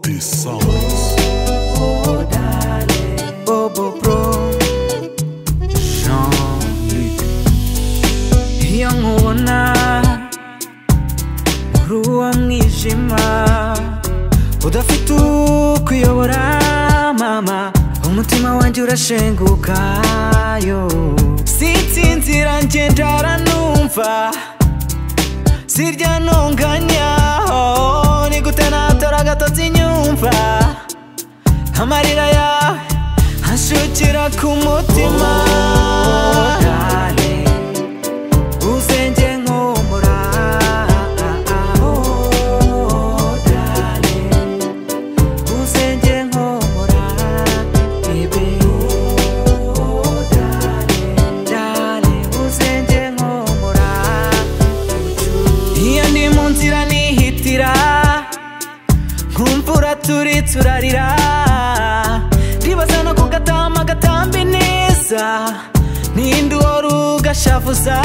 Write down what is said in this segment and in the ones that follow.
These songs. Bobo Pro Jean-Luc. Iyo nkubona muri uwo mwijima udafite ukuyobora mama, umutima wanjye urashengukayo. Sinsinzira njye ndaranumva, sirya ntonganya, ni gute natora agatotsi nyumva amarira yawe anshukira ku mutima. Uzenge nkomora, uzenge nkomora baby, uzenge nkomora. Iyo ndi mu nzira nihitira nkumvura turi turarira, ndibaza no kugatama gatambi neza, ninde uhora ugashavuza,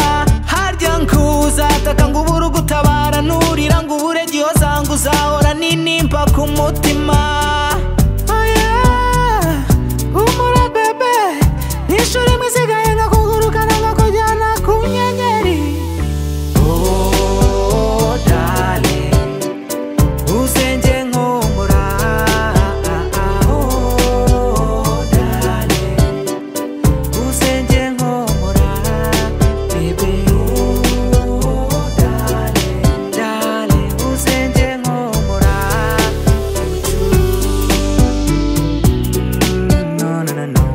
harya nkuzataka ngo ubure ugutabara, nurira ngo ubure gihoza ngo uzahora n'intimba ku mutima. Oh yeah, humura bebe, n'ishuri imwe isigaye nkakugurukana nkakujyana ku nyenyeri. Oh darling, uzenge nkomora, oh darling, uzenge nkomora baby, oh darling, uzenge nkomora. No no no no,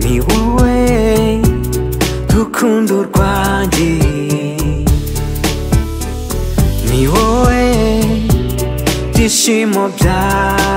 ni wowe rukundo rwanjye, ni wowe byishimo byanjye.